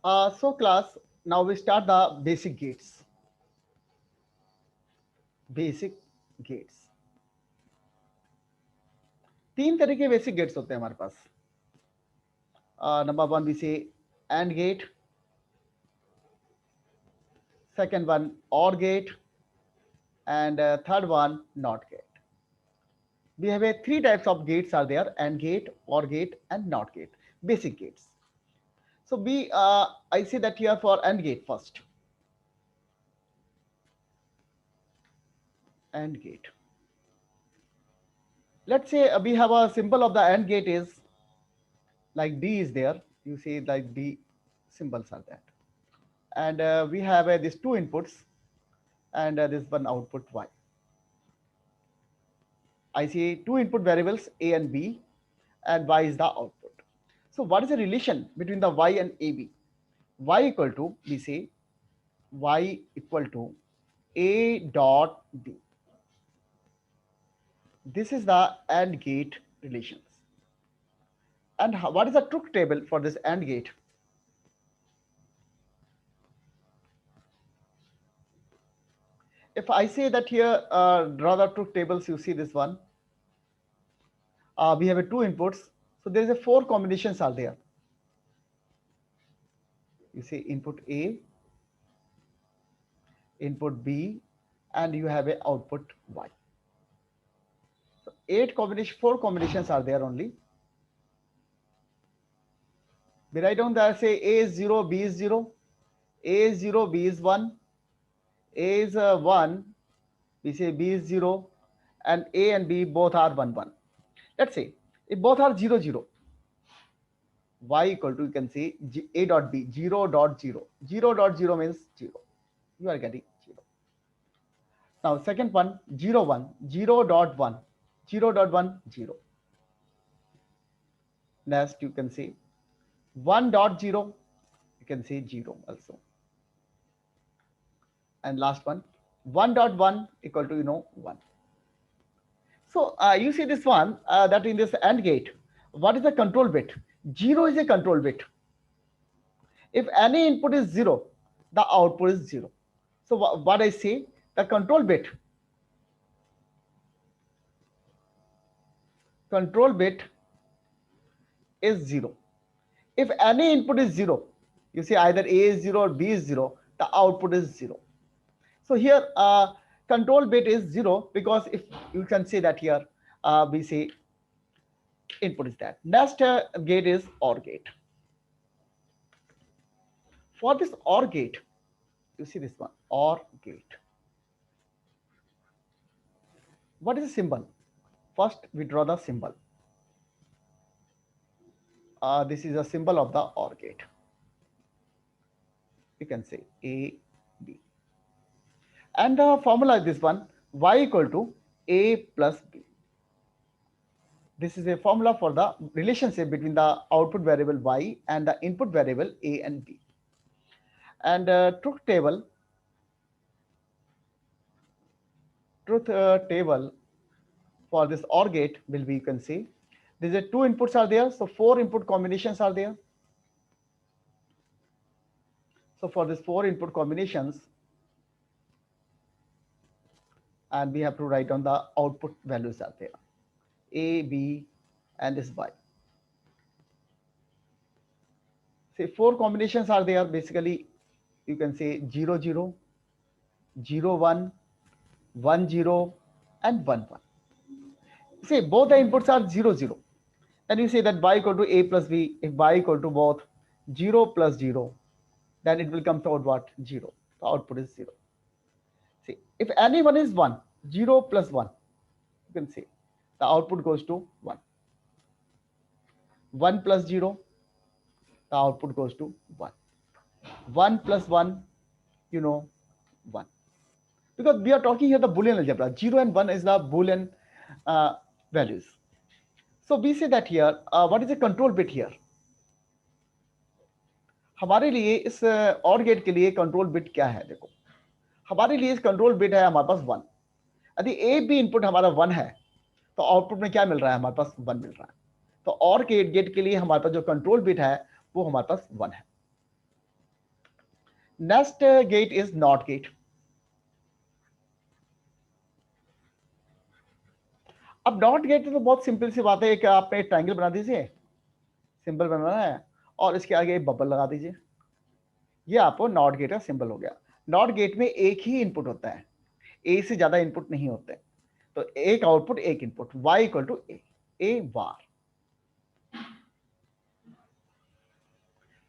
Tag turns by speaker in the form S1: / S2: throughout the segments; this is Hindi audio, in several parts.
S1: So class, now we start the basic gates. Basic gates. तीन तरह के बेसिक गेट्स होते हैं हमारे पास. Number one, we say AND gate. Second one, OR gate. And third one, NOT gate. We have three types of gates are there: AND gate, OR gate, and NOT gate. Basic gates. So I say that here for AND gate first. AND gate. Let's say we have a symbol of the AND gate is like D is there. You see like D symbols are that. And we have these two inputs and this one output Y. I see two input variables A and B, and Y is the output. So what is the relation between the Y and AB? Y equal to, we say Y equal to A dot B. This is the AND gate relations. And what is the truth table for this AND gate? If I say that here, draw the truth tables, you see this one. We have two inputs. So there is a four combinations are there. You see input A, input B, and you have a output Y. So four combinations are there only. We write down that say A is 0, B is 0, A is 0, B is 1, A is 1, we say B is 0, and A and B both are 1, 1. Let's say if both are 0, 0, Y equal to, you can say A dot B, 0 dot 0. 0 dot 0 means 0. You are getting 0. Now second one, 0, 1, 0 dot 1, 0 dot 1, 0. Next you can say 1 dot 0, you can say 0 also. And last one, 1 dot 1 equal to 1. So you see this one that in this AND gate, what is the control bit? 0 is a control bit. If any input is 0, the output is 0. So what I say, the control bit is 0. If any input is 0, you see either A is 0 or B is 0, the output is 0. So here control bit is 0 because if you can say that here we say input is that. Next gate is OR gate. For this OR gate, you see this one, OR gate. What is the symbol? First we draw the symbol. This is a symbol of the OR gate. You can say A, B. And the formula is this one, Y equal to A plus B. This is a formula for the relationship between the output variable Y and the input variable A and B. And truth table for this OR gate will be, you can see, these are two inputs are there, so four input combinations are there. So for this four input combinations, and we have to write down the output values are there, A, B, and this Y. Say four combinations are there, basically you can say 0, 0, 0, 1, 1, 0, and 1, 1. Say both the inputs are 0, 0. Then you say that Y equal to A plus B. If Y equal to both 0 plus 0, then it will come out what? 0. The output is 0. See, if any one is 1, 0 plus 1, you can say the output goes to 1. 1 plus 0, the output goes to 1. 1 plus 1, 1. Because we are talking here the Boolean algebra. 0 and 1 is the Boolean values. So we say that here, what is the control bit here? हमारे लिए इस OR गेट के लिए कंट्रोल बिट क्या है? देखो, हमारे लिए इस कंट्रोल बिट है हमारे पास 1. यदि A B इनपुट हमारा 1 है तो आउटपुट में क्या मिल रहा है? हमारे पास 1 मिल रहा है. तो OR गेट के लिए हमारे पास जो कंट्रोल बिट है वो हमारे पास 1 है. Next gate is not gate. अब नॉट गेट तो बहुत सिंपल सी बात है, कि आपने ट्रायंगल बना दीजिए, सिंबल बनाना है और इसके आगे बबल लगा दीजिए, ये आपको नॉट गेट का सिंबल हो गया। नॉट गेट में एक ही इनपुट होता है, ए से ज्यादा इनपुट नहीं होते, तो एक आउटपुट एक input, y equal to A bar.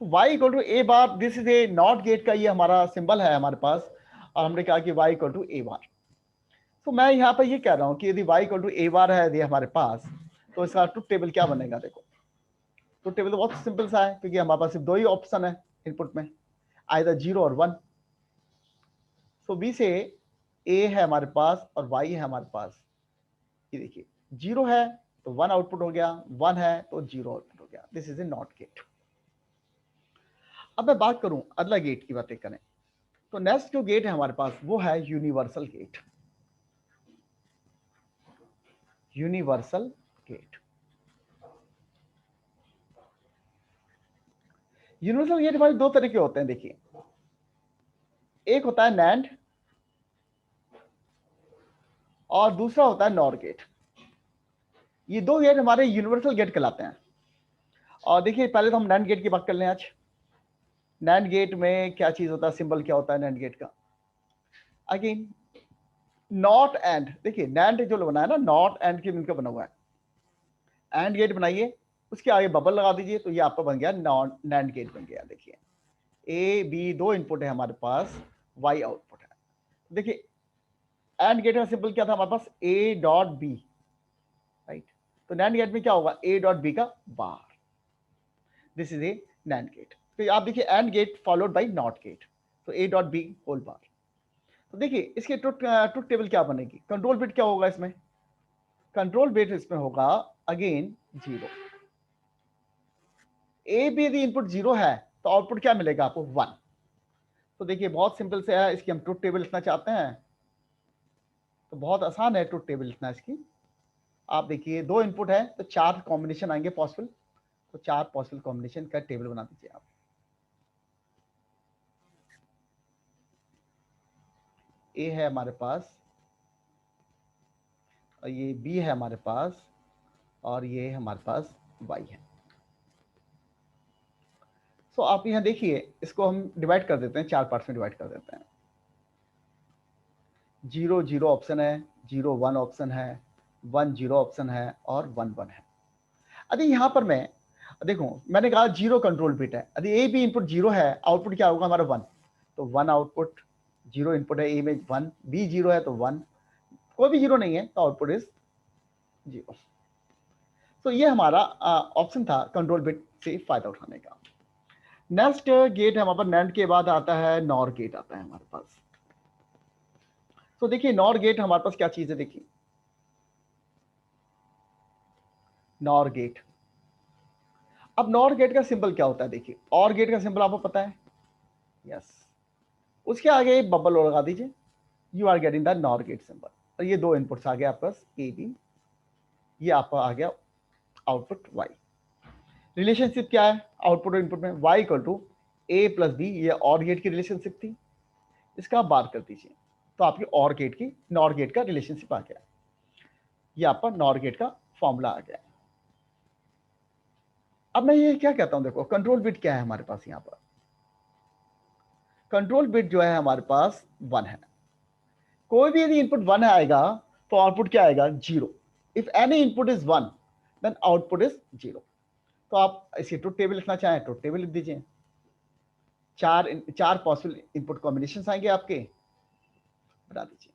S1: तो y equal to A bar, this is a not gate का ये हमारा सिंबल है हमारे पास, और हमने कहा कि y equal to A bar. तो मैं यहाँ पर ये कह रहा हूं कि यदि y इक्वल टू ए बार है यदि हमारे पास, तो इसका ट्रुथ टेबल क्या बनेगा? देखो ट्रुथ टेबल तो बहुत सिंपल सा है, क्योंकि हमारे पास सिर्फ दो ही ऑप्शन है इनपुट में, आइदर 0 और 1। सो बी से ए है हमारे पास और y है हमारे पास। ये देखिए 0 है तो 1 आउटपुट हो गया, 1 है तो 0 आउटपुट हो गया। This is a not gate. अब मैं बात करूं अगला गेट की बातें करें, तो नेक्स्ट जो गेट है हमारे पास वो है universal gate. Universal gate, universal gate हमारे दो तरह के होते हैं। देखिए एक होता है नैंड और दूसरा होता है नॉर गेट। ये दो गेट हमारे यूनिवर्सल गेट कहलाते हैं। और देखिए पहले तो हम नैंड गेट की बात कर लें आज। नैंड गेट में क्या चीज होता है, सिंबल क्या होता है नैंड गेट का? Again not and. देखिए नैंड जो बना है ना, नॉट एंड के मिलकर बना हुआ है। एंड गेट बनाइए, उसके आगे बबल लगा दीजिए, तो ये आपका बन गया नॉन नैंड गेट बन गया। देखिए ए बी दो इनपुट है हमारे पास, वाई आउटपुट है। देखिए एंड गेट का सिंबल क्या था हमारे पास? A dot B, right? तो नैंड गेट में क्या होगा? ए डॉट बी का bar. This is a NAND gate. तो आप देखिए AND gate followed by NOT gate, तो A dot B whole bar. तो देखिए इसके ट्रुथ टेबल क्या बनेगी? कंट्रोल बिट क्या होगा इसमें? कंट्रोल बिट इसमें होगा अगेन 0। ए बी यदि इनपुट 0 है तो आउटपुट क्या मिलेगा आपको? 1। तो देखिए बहुत सिंपल से है, इसकी हम ट्रुथ टेबल लिखना चाहते हैं तो बहुत आसान है ट्रुथ टेबल लिखना इसकी। आप देखिए दो इनपुट है तो 4 कॉम्बिनेशन आएंगे पॉसिबल, तो 4 पॉसिबल कॉम्बिनेशन का टेबल बना दीजिए आप। ए है हमारे पास और ये बी है हमारे पास और ये हमारे पास वाई है। सो आप यहाँ देखिए इसको हम डिवाइड कर देते हैं, 4 पार्ट्स में डिवाइड कर देते हैं। 0 0 ऑप्शन है, 0 1 ऑप्शन है, 1 0 ऑप्शन है और 1 1 है। अभी यहाँ पर मैं देखो मैंने कहा 0 कंट्रोल बिट है, यदि ए बी इनपुट 0 है आउटपुट क्या होगा हमारा? 1। तो 1 आउटपुट, 0 इनपुट है ए में 1, बी 0 है तो 1, कोई भी 0 नहीं है तो आउटपुट इज 0। तो ये हमारा ऑप्शन था कंट्रोल बिट से फायदा उठाने का। नेक्स्ट गेट हमारे पास नैंड के बाद आता है नॉर गेट आता है हमारे पास। तो देखिए नॉर गेट हमारे पास क्या चीज है? देखिए नॉर गेट, अब नॉर गेट का सिंबल क्या होता है? देखिए और गेट का सिंबल आपको पता है, यस। उसके आगे एक बबल और लगा दीजिए, you are getting the NOR gate symbol. और ये दो इनपुट्स आ गए आपके पास ए बी, ये आपका आ गया आउटपुट वाई। रिलेशनशिप क्या है आउटपुट और इनपुट में? Y equal to A plus B, ये और गेट की रिलेशनशिप थी, इसका आप बार कर दीजिए तो आपकी और गेट की नॉर गेट का रिलेशनशिप आ गया। ये आपका नॉर गेट का फॉर्मूला आ गया। अब मैं ये क्या कहता हूं, देखो कंट्रोल बिट क्या है हमारे पास? यहां पर कंट्रोल बिट जो है हमारे पास 1 है। कोई भी यदि इनपुट 1 आएगा तो आउटपुट क्या आएगा? 0। If any input is 1 then output is 0। तो आप इसी ट्रुथ टेबल लिखना चाहें ट्रुथ टेबल लिख दीजिए। 4 पॉसिबल इनपुट कॉम्बिनेशन आएंगे आपके, बता दीजिए।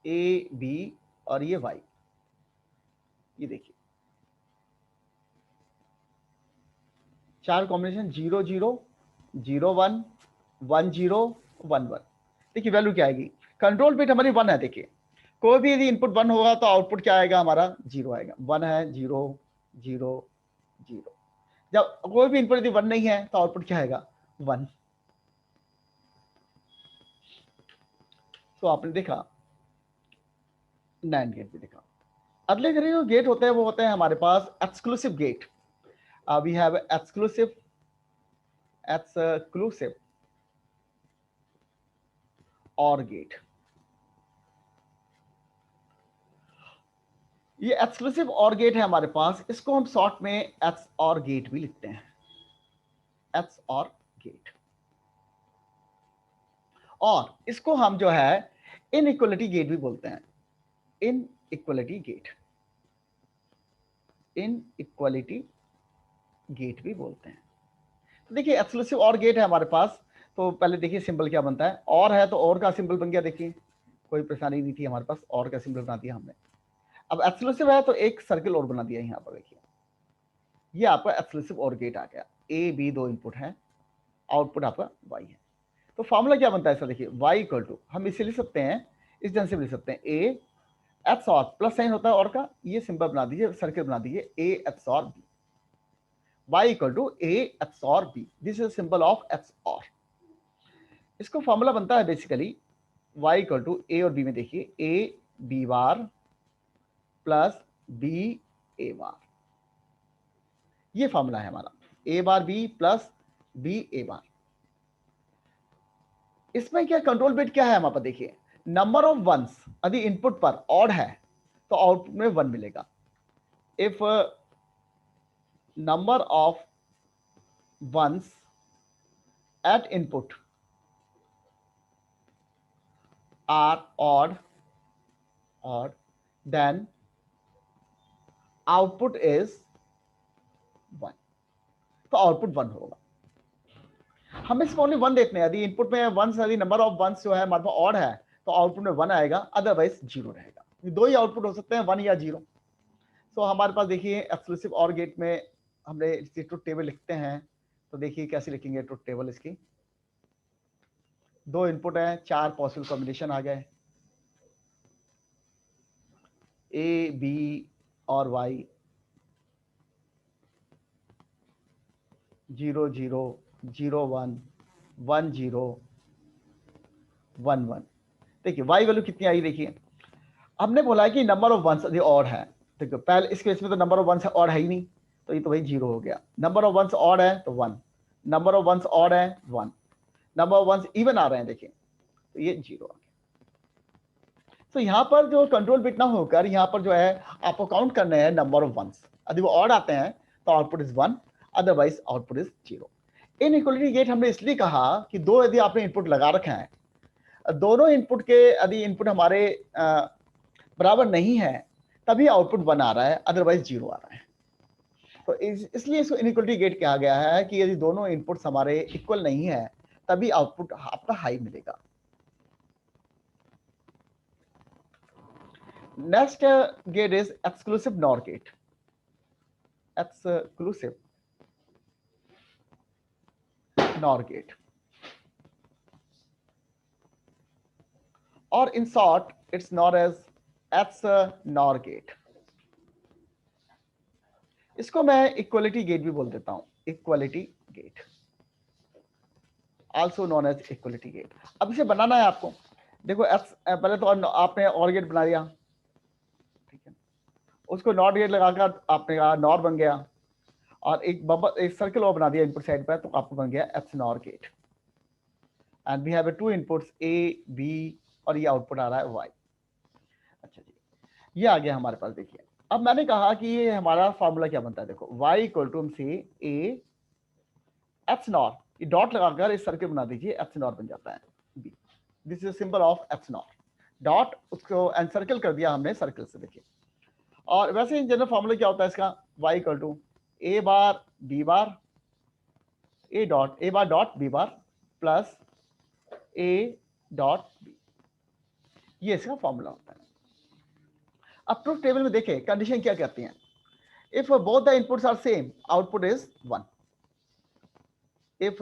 S1: ए बी और ये वाई, ये देखिए 4 कॉम्बिनेशन 0 0 0 1 1 0 1 1। देखिए वैल्यू क्या आएगी? कंट्रोल बिट हमारी 1 है। देखिए कोई भी यदि इनपुट 1 होगा तो आउटपुट क्या आएगा हमारा? 0 आएगा। 1 है 0 0 0। जब कोई भी इनपुट यदि 1 नहीं है तो आउटपुट क्या आएगा? 1। तो आपने देखा नैंड गेट भी देखा। अगले जो गेट होते हैं वो होते हैं हमारे पास exclusive gate. We have exclusive OR gate. ये एक्सक्लूसिव OR गेट है हमारे पास, इसको हम शॉर्ट में XOR गेट भी लिखते हैं. XOR gate. और इसको हम जो है इनइक्वलिटी गेट भी बोलते हैं. Inequality gate. इनइक्वलिटी गेट भी बोलते हैं. तो देखिए एक्सक्लूसिव OR गेट है हमारे पास. तो पहले देखिए सिंबल क्या बनता है. और है तो और का सिंबल बन गया. देखिए कोई परेशानी नहीं थी हमारे पास, और का सिंबल बना दिया हमने. अब एक्सक्लूसिव है तो एक सर्कल और बना दिया यहाँ पर. देखिए ये आपका एक्सक्लूसिव OR गेट आ गया. A B दो इनपुट है, आउटपुट आपका Y है. तो फॉर्मूला क्या बनता है इसका. देखिए y इक्वल टू, हम इसे लिख सकते हैं इस ढंग से लिख सकते हैं. A XOR प्लस साइन होता है और का, ये सिंबल बना दीजिए, सर्कल बना दीजिए. A XOR B. y equal to A XOR B. This is symbol of XOR. इसको फॉर्मूला बनता है basically y equal to A और B में देखिए A B bar plus B A bar. ये फॉर्मूला है हमारा. A bar B plus B A bar. इसमें क्या कंट्रोल बिट क्या है हमारे पास. देखिए नंबर ऑफ वंस यदि इनपुट पर ऑड है तो आउटपुट में 1 मिलेगा. If number of once at input are odd then output is 1. तो आउटपुट 1 होगा. हम इसमें ओनली 1 देखते हैं. यदि इनपुट में वंस, यदि नंबर ऑफ वंस जो है हमारे पास ऑड है तो आउटपुट में 1 आएगा, अदरवाइज 0 रहेगा. दो ही आउटपुट हो सकते हैं, 1 या 0. तो हमारे पास देखिए एक्सक्लूसिव OR गेट में हमने ट्रुथ टेबल लिखते हैं. तो देखिए कैसे लिखेंगे ट्रुथ टेबल. इसकी दो इनपुट है, 4 पॉसिबल कॉम्बिनेशन आ गए. A B और Y 0 0 0 1 1 0 1 1. देखिए Y वैल्यू कितनी आई. देखिए हमने बोला है कि नंबर ऑफ वंस यदि ऑड है. देखो पहले इस केस में तो नंबर ऑफ वंस ऑड है ही नहीं, तो ये तो भाई 0 हो गया. नंबर ऑफ वंस ऑड है तो 1. नंबर ऑफ वंस ऑड है 1. नंबर ऑफ वंस इवन आ रहे हैं देखिए तो ये 0 आ गया. तो यहाँ पर जो कंट्रोल बिट ना होकर यहाँ पर जो है आपको काउंट करने हैं नंबर ऑफ वंस. यदि वो ऑड आते हैं तो output is 1, otherwise output is 0. Inequality gate हमने इसलिए कहा कि दो यदि आपने इनपुट लगा रखे हैं, दोनों इनपुट के यदि इनपुट हमारे बराबर नहीं है तभी आउटपुट 1 आ रहा है, अदरवाइज 0 आ रहा है. तो इसलिए इसको इनइक्वलिटी गेट कहा गया है कि यदि दोनों इनपुट्स हमारे इक्वल नहीं है तभी आउटपुट आपका हाई मिलेगा. Next gate is exclusive NOR gate. Exclusive NOR gate, or in short it's known as XNOR gate. इसको मैं इक्वलिटी गेट भी बोल देता हूं. Equality gate, also known as equality gate. अब इसे बनाना है आपको. देखो पहले तो आपने OR गेट बना दिया, ठीक है. उसको NOT गेट लगाकर आपने कहा NOR बन गया, और एक सर्कल और बना दिया इनपुट साइड पर, तो आपको बन गया XNOR gate. And we have two inputs A B और ये आउटपुट आ रहा है Y. अच्छा जी, ये आ गया हमारे पास. देखिए अब मैंने कहा कि ये हमारा फॉर्मूला क्या बनता है. देखो y इक्वल टू हम से A XNOR, ये डॉट लगाकर इस सर्कल बना दीजिए, XNOR बन जाता है B. This is symbol of XNOR. Dot उसको एंड सर्कल कर दिया हमने सर्कल से. देखिए और वैसे ही जनरल फॉर्मूला क्या होता है इसका. y equal to A bar B bar A bar dot B bar plus A dot B. ये इसका फॉर्मूला होता है. अब ट्रुथ टेबल में देखें कंडीशन क्या कहती हैं. If both the inputs are same output is 1. If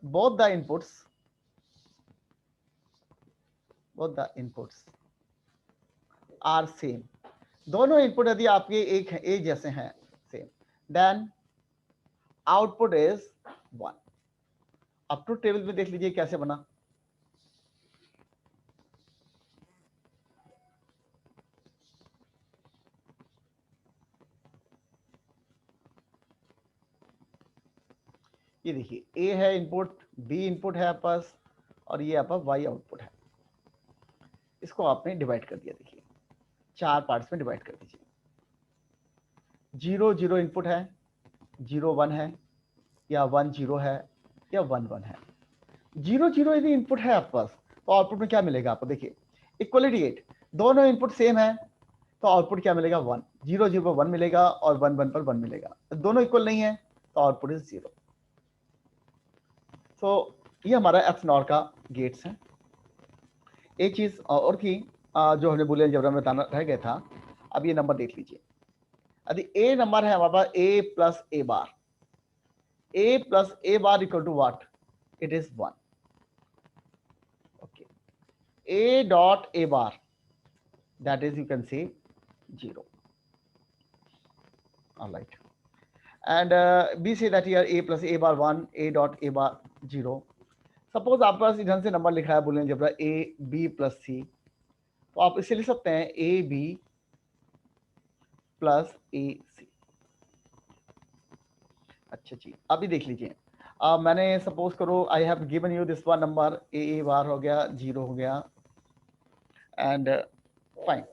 S1: both the inputs are same, दोनों इनपुट यदि आपके एक जैसे हैं सेम, देन आउटपुट इज 1. अब ट्रुथ टेबल में देख लीजिए कैसे बना. ये देखिए ए है इनपुट, बी इनपुट है आपके पास, और ये आपका वाई आउटपुट है। इसको आपने डिवाइड कर दिया, देखिए 4 पार्ट्स में डिवाइड कर दीजिए। 0 0 इनपुट है, 0 1 है, या 1 0 है, या 1 1 है। 0 0 यदि इनपुट है आपके पास तो आउटपुट में क्या मिलेगा आपको, देखिए इक्वलिटी 8, दोनों इनपुट सेम है तो आउटपुट क्या मिलेगा 1, 0 0 पर 1 मिलेगा और 1 1 पर 1 मिलेगा। दोनों इक्वल नहीं है तो आउटपुट इज 0। तो ये हमारा एफ नॉर का गेट्स है। एक चीज और थी जो हमने बुलियन जबरा में बताना रह गया था। अब ये नंबर देख लीजिए, यदि ए नंबर है हमारे पास A plus A bar, A plus A bar equal to what, it is 1। Okay, a dot a bar, that is you can say 0. All right, and we say that here a plus a bar 1, a dot a bar 0. Suppose आपके पास इधर से नंबर लिखा है Boolean algebra a b plus c, तो आप इसे लिख सकते हैं a b plus a c। अच्छा जी, अभी देख लीजिए, मैंने सपोज करो I have given you this one number, a बार हो गया 0 हो गया, एंड फाइन।